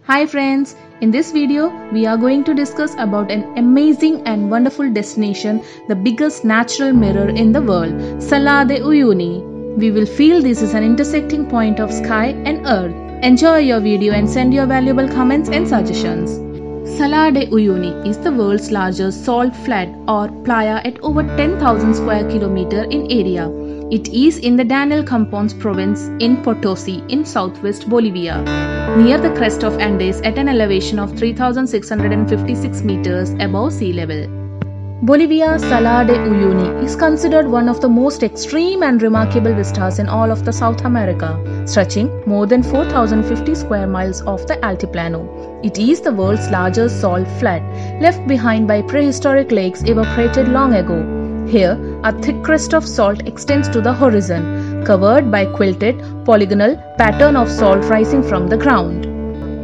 Hi friends, in this video we are going to discuss about an amazing and wonderful destination, the biggest natural mirror in the world, Salar de Uyuni. We will feel this is an intersecting point of sky and earth. Enjoy your video and send your valuable comments and suggestions. Salar de Uyuni is the world's largest salt flat or playa at over 10,000 square kilometer in area. It is in the Daniel Campos province in Potosi in southwest Bolivia, near the crest of Andes at an elevation of 3,656 meters above sea level. Bolivia's Salar de Uyuni is considered one of the most extreme and remarkable vistas in all of the South America, stretching more than 4,050 square miles of the Altiplano. It is the world's largest salt flat, left behind by prehistoric lakes evaporated long ago. Here, a thick crust of salt extends to the horizon, covered by quilted, polygonal pattern of salt rising from the ground.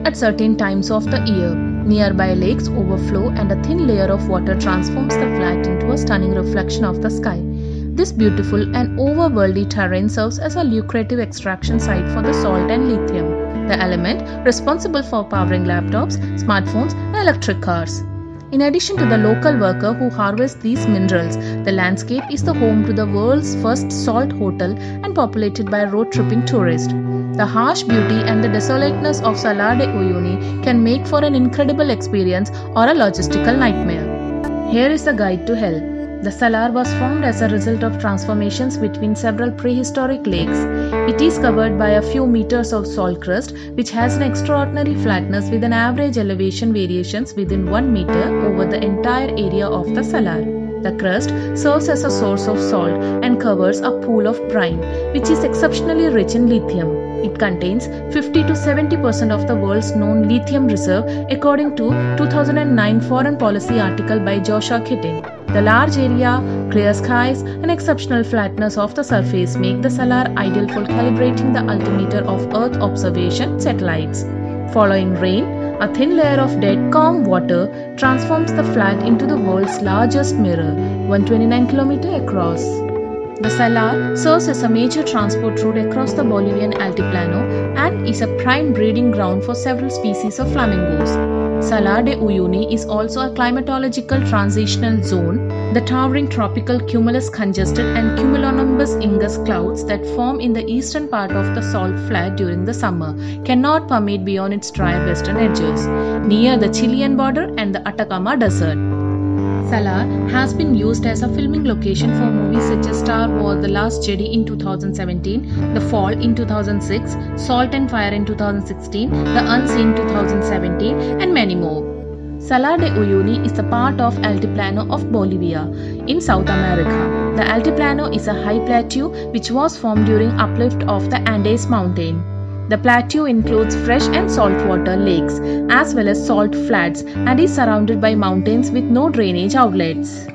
At certain times of the year, nearby lakes overflow and a thin layer of water transforms the flat into a stunning reflection of the sky. This beautiful and overworldly terrain serves as a lucrative extraction site for the salt and lithium, the element responsible for powering laptops, smartphones, and electric cars. In addition to the local worker who harvests these minerals, the landscape is the home to the world's first salt hotel and populated by road-tripping tourists. The harsh beauty and the desolateness of Salar de Uyuni can make for an incredible experience or a logistical nightmare. Here is a guide to hell. The Salar was formed as a result of transformations between several prehistoric lakes. It is covered by a few meters of salt crust, which has an extraordinary flatness with an average elevation variations within 1 meter over the entire area of the Salar. The crust serves as a source of salt and covers a pool of brine, which is exceptionally rich in lithium. It contains 50 to 70% of the world's known lithium reserve, according to 2009 Foreign Policy article by Joshua Keating. The large area, clear skies, and exceptional flatness of the surface make the Salar ideal for calibrating the altimeter of Earth observation satellites. Following rain, a thin layer of dead, calm water transforms the flat into the world's largest mirror, 129 km across. The Salar serves as a major transport route across the Bolivian Altiplano and is a prime breeding ground for several species of flamingos. Salar de Uyuni is also a climatological transitional zone. The towering tropical cumulus congested and cumulonimbus ingus clouds that form in the eastern part of the salt flat during the summer cannot permeate beyond its dry western edges, near the Chilean border and the Atacama Desert. Salar has been used as a filming location for movies such as Star Wars: The Last Jedi in 2017, The Fall in 2006, Salt and Fire in 2016, The Unseen 2017, and many more. Salar de Uyuni is a part of Altiplano of Bolivia in South America. The Altiplano is a high plateau which was formed during uplift of the Andes mountain. The plateau includes fresh and saltwater lakes as well as salt flats and is surrounded by mountains with no drainage outlets.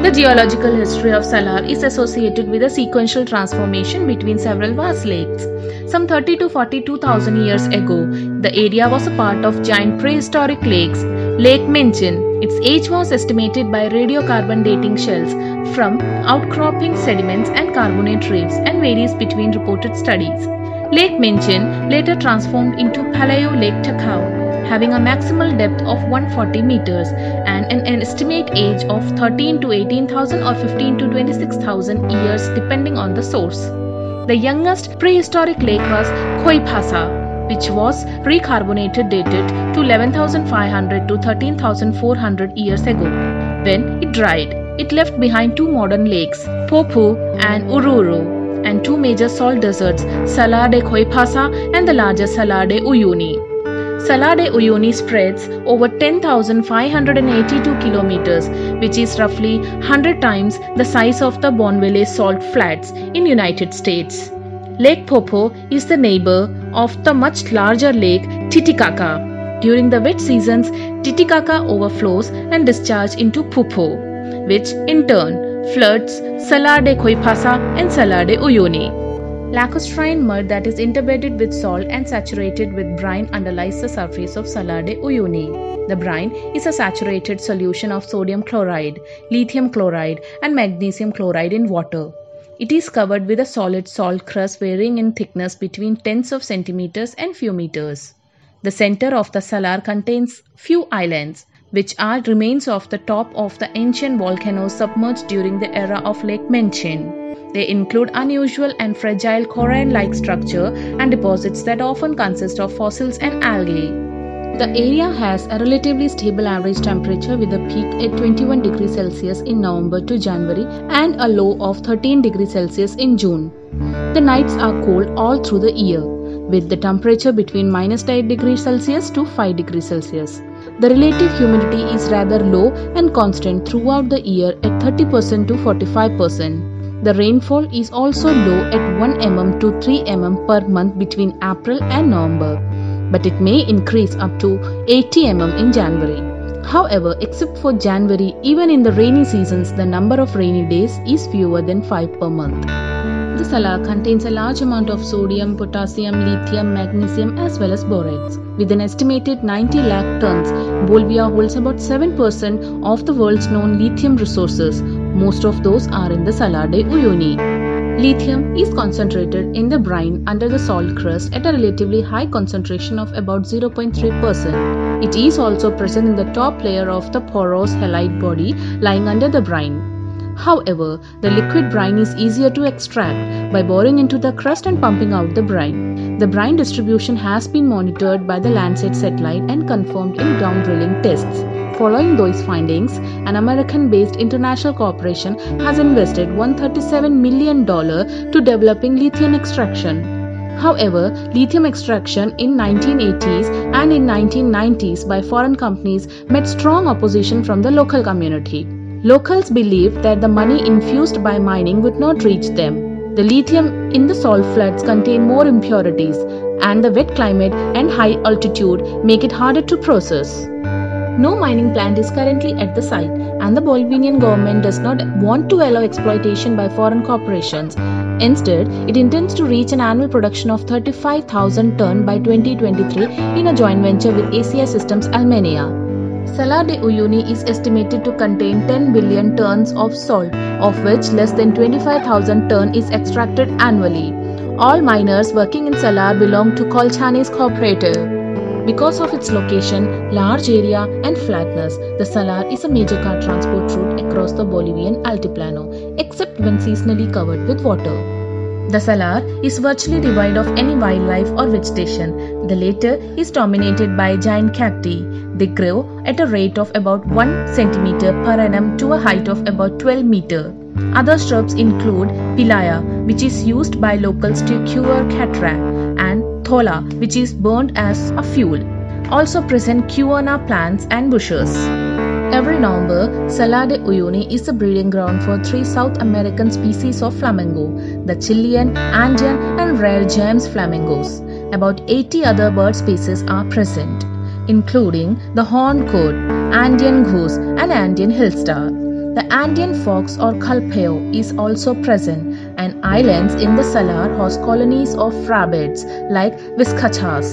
The geological history of Salar is associated with a sequential transformation between several vast lakes. Some 30 to 42,000 years ago, the area was a part of giant prehistoric lakes. Lake Minchin. Its age was estimated by radiocarbon dating shells from outcropping sediments and carbonate reefs and varies between reported studies. Lake Minchin later transformed into Paleo Lake Takao, having a maximal depth of 140 meters and an estimate age of 13 to 18,000 or 15 to 26,000 years depending on the source. The youngest prehistoric lake was Coipasa, which was recarbonated dated to 11,500 to 13,400 years ago. When it dried, it left behind two modern lakes, Poopó and Oruro, and two major salt deserts, Salar de Coipasa and the larger Salar de Uyuni. Salar de Uyuni spreads over 10,582 kilometers, which is roughly 100 times the size of the Bonville salt flats in United States. Lake Poopó is the neighbor of the much larger lake Titicaca. During the wet seasons, Titicaca overflows and discharges into Poopó, which in turn floods Salar de Coipasa and Salar de Uyuni. Lacustrine mud that is interbedded with salt and saturated with brine underlies the surface of Salar de Uyuni. The brine is a saturated solution of sodium chloride, lithium chloride, and magnesium chloride in water. It is covered with a solid salt crust varying in thickness between tens of centimeters and few meters. The center of the salar contains few islands, which are remains of the top of the ancient volcanoes submerged during the era of Lake Menchin. They include unusual and fragile coralline-like structure and deposits that often consist of fossils and algae. The area has a relatively stable average temperature with a peak at 21 degrees Celsius in November to January and a low of 13 degrees Celsius in June. The nights are cold all through the year, with the temperature between -8 degrees Celsius to 5 degrees Celsius. The relative humidity is rather low and constant throughout the year at 30% to 45%. The rainfall is also low at 1 mm to 3 mm per month between April and November, but it may increase up to 80 mm in January. However, except for January, even in the rainy seasons, the number of rainy days is fewer than 5 per month. The salar contains a large amount of sodium, potassium, lithium, magnesium as well as borates. With an estimated 90 lakh tons, Bolivia holds about 7% of the world's known lithium resources. Most of those are in the Salar de Uyuni. Lithium is concentrated in the brine under the salt crust at a relatively high concentration of about 0.3%. It is also present in the top layer of the porous halide body lying under the brine. However, the liquid brine is easier to extract by boring into the crust and pumping out the brine. The brine distribution has been monitored by the Landsat satellite and confirmed in ground drilling tests. Following those findings, an American-based international corporation has invested $137 million to developing lithium extraction. However, lithium extraction in 1980s and in 1990s by foreign companies met strong opposition from the local community. Locals believed that the money infused by mining would not reach them. The lithium in the salt floods contain more impurities, and the wet climate and high altitude make it harder to process. No mining plant is currently at the site, and the Bolivian government does not want to allow exploitation by foreign corporations. Instead, it intends to reach an annual production of 35,000 tons by 2023 in a joint venture with ACI Systems Almenia. Salar de Uyuni is estimated to contain 10 billion tons of salt, of which less than 25,000 tons is extracted annually. All miners working in Salar belong to Colchanes Cooperative. Because of its location, large area and flatness, the Salar is a major car transport route across the Bolivian Altiplano, except when seasonally covered with water. The Salar is virtually devoid of any wildlife or vegetation. The latter is dominated by giant cacti. They grow at a rate of about 1 cm per annum to a height of about 12 meters. Other shrubs include Pilaya, which is used by locals to cure cataract, and Thola, which is burned as a fuel. Also present Quina plants and bushes. Every November, Salar de Uyuni is the breeding ground for 3 South American species of flamingo, the Chilean, Andean and rare James flamingos. About 80 other bird species are present, including the horned goat, Andean goose and Andean hill star. The Andean fox or Calpeo is also present, and islands in the Salar host colonies of rabbits like Vizcachas.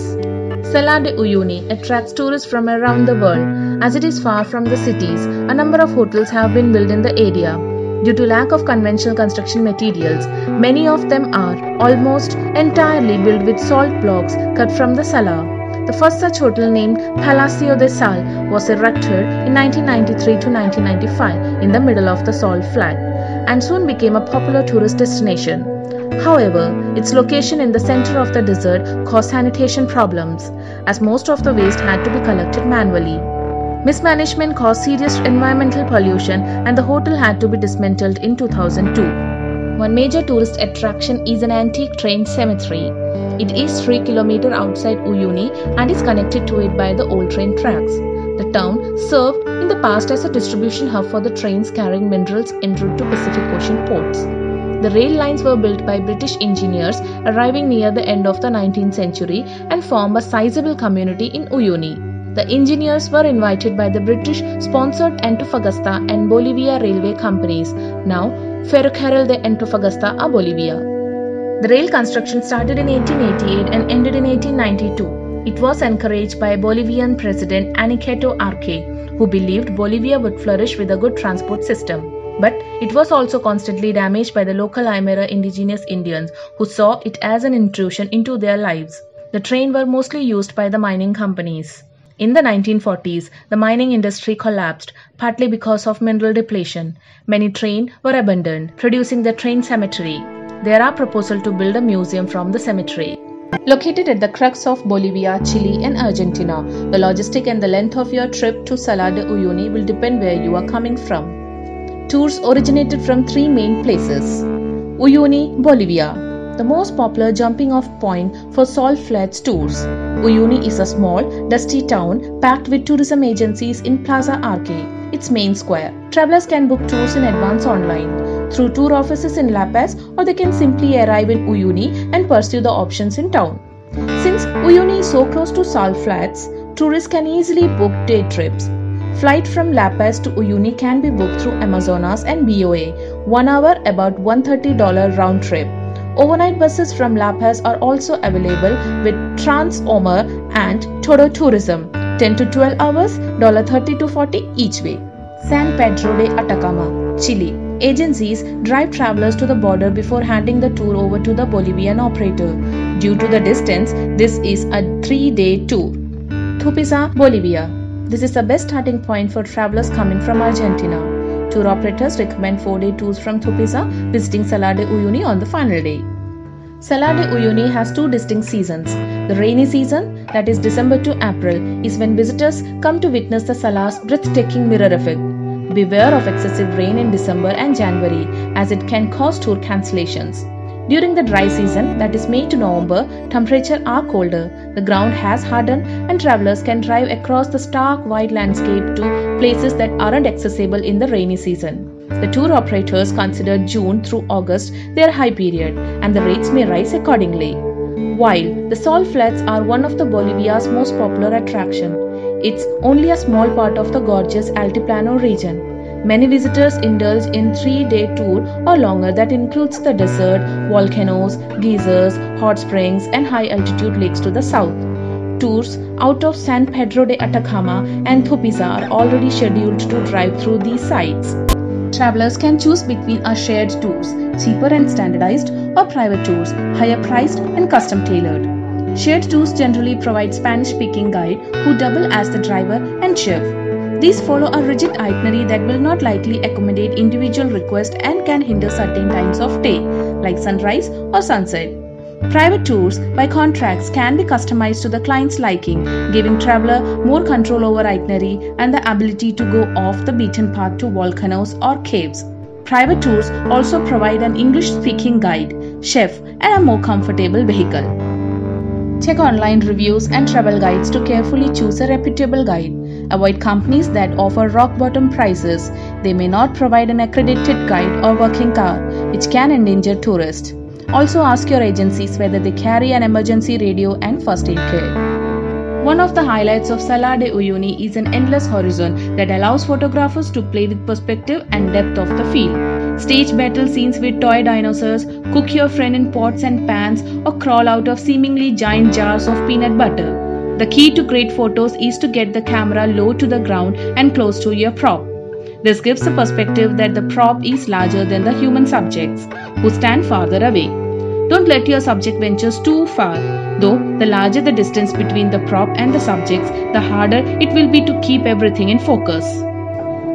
Salar de Uyuni attracts tourists from around the world. As it is far from the cities, a number of hotels have been built in the area. Due to lack of conventional construction materials, many of them are almost entirely built with salt blocks cut from the Salar. The first such hotel, named Palacio de Sal, was erected in 1993 to 1995 in the middle of the salt flat and soon became a popular tourist destination. However, its location in the center of the desert caused sanitation problems, as most of the waste had to be collected manually. Mismanagement caused serious environmental pollution, and the hotel had to be dismantled in 2002. One major tourist attraction is an antique train cemetery. It is 3 km outside Uyuni and is connected to it by the old train tracks. The town served in the past as a distribution hub for the trains carrying minerals en route to Pacific Ocean ports. The rail lines were built by British engineers arriving near the end of the 19th century and form a sizable community in Uyuni. The engineers were invited by the British-sponsored Antofagasta and Bolivia railway companies, now Ferrocarril de Antofagasta a Bolivia. The rail construction started in 1888 and ended in 1892. It was encouraged by Bolivian President Aniceto Arce, who believed Bolivia would flourish with a good transport system. But it was also constantly damaged by the local Aymara indigenous Indians, who saw it as an intrusion into their lives. The trains were mostly used by the mining companies. In the 1940s, the mining industry collapsed, partly because of mineral depletion. Many trains were abandoned, producing the train cemetery. There are proposals to build a museum from the cemetery. Located at the crux of Bolivia, Chile and Argentina, the logistic and the length of your trip to Salar de Uyuni will depend where you are coming from. Tours originated from three main places. Uyuni, Bolivia, the most popular jumping off point for salt flats tours. Uyuni is a small, dusty town packed with tourism agencies in Plaza Arque, its main square. Travelers can book tours in advance online, through tour offices in La Paz, or they can simply arrive in Uyuni and pursue the options in town. Since Uyuni is so close to salt flats, tourists can easily book day trips. Flight from La Paz to Uyuni can be booked through Amazonas and BOA, 1 hour about $130 round trip. Overnight buses from La Paz are also available with Trans-Omar and Todo Tourism, 10 to 12 hours, $30 to $40 each way. San Pedro de Atacama, Chile. Agencies drive travelers to the border before handing the tour over to the Bolivian operator. Due to the distance, this is a 3-day tour. Tupiza, Bolivia. This is the best starting point for travelers coming from Argentina. Tour operators recommend 4-day tours from Tupiza, visiting Salar de Uyuni on the final day. Salar de Uyuni has two distinct seasons. The rainy season, that is December to April, is when visitors come to witness the Salar's breathtaking mirror effect. Beware of excessive rain in December and January, as it can cause tour cancellations. During the dry season, that is May to November, temperatures are colder, the ground has hardened and travelers can drive across the stark white landscape to places that aren't accessible in the rainy season. The tour operators consider June through August their high period, and the rates may rise accordingly. While the salt flats are one of the Bolivia's most popular attractions, it's only a small part of the gorgeous Altiplano region. Many visitors indulge in 3-day tour or longer that includes the desert, volcanoes, geysers, hot springs and high-altitude lakes to the south. Tours out of San Pedro de Atacama and Tupiza are already scheduled to drive through these sites. Travelers can choose between a shared tours, cheaper and standardized, or private tours, higher priced and custom tailored. Shared tours generally provide Spanish-speaking guide who double as the driver and chef. These follow a rigid itinerary that will not likely accommodate individual requests and can hinder certain times of day, like sunrise or sunset. Private tours, by contrast, can be customized to the client's liking, giving traveler more control over itinerary and the ability to go off the beaten path to volcanoes or caves. Private tours also provide an English-speaking guide, chef, and a more comfortable vehicle. Check online reviews and travel guides to carefully choose a reputable guide. Avoid companies that offer rock-bottom prices. They may not provide an accredited guide or working car, which can endanger tourists. Also ask your agencies whether they carry an emergency radio and first aid kit. One of the highlights of Salar de Uyuni is an endless horizon that allows photographers to play with perspective and depth of the field. Stage battle scenes with toy dinosaurs, cook your friend in pots and pans, or crawl out of seemingly giant jars of peanut butter. The key to great photos is to get the camera low to the ground and close to your prop. This gives the perspective that the prop is larger than the human subjects, who stand farther away. Don't let your subject venture too far, though the larger the distance between the prop and the subjects, the harder it will be to keep everything in focus.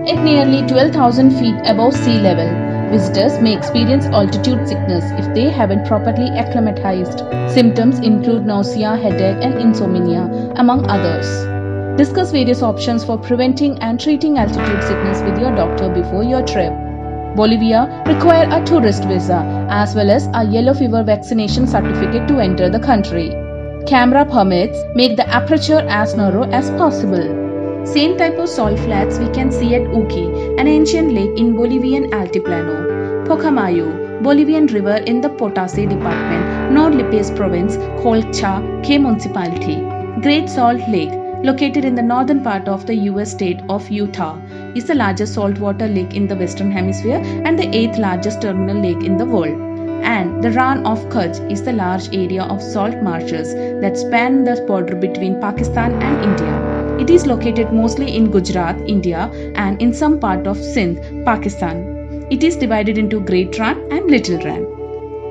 At nearly 12,000 feet above sea level, visitors may experience altitude sickness if they haven't properly acclimatized. Symptoms include nausea, headache, and insomnia, among others. Discuss various options for preventing and treating altitude sickness with your doctor before your trip. Bolivia requires a tourist visa as well as a yellow fever vaccination certificate to enter the country. Camera permits make the aperture as narrow as possible. Same type of salt flats we can see at Uki, an ancient lake in Bolivian Altiplano. Pocamayo, Bolivian river in the Potasi department, Nordlippes province, Colcha, K municipality. Great Salt Lake, located in the northern part of the US state of Utah, is the largest saltwater lake in the Western Hemisphere and the 8th largest terminal lake in the world. And the Rann of Kutch is the large area of salt marshes that span the border between Pakistan and India. It is located mostly in Gujarat, India, and in some part of Sindh, Pakistan. It is divided into Great Rann and Little Rann.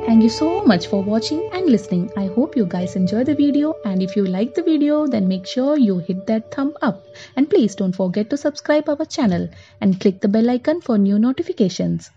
Thank you so much for watching and listening. I hope you guys enjoy the video, and if you like the video then make sure you hit that thumb up, and please don't forget to subscribe our channel and click the bell icon for new notifications.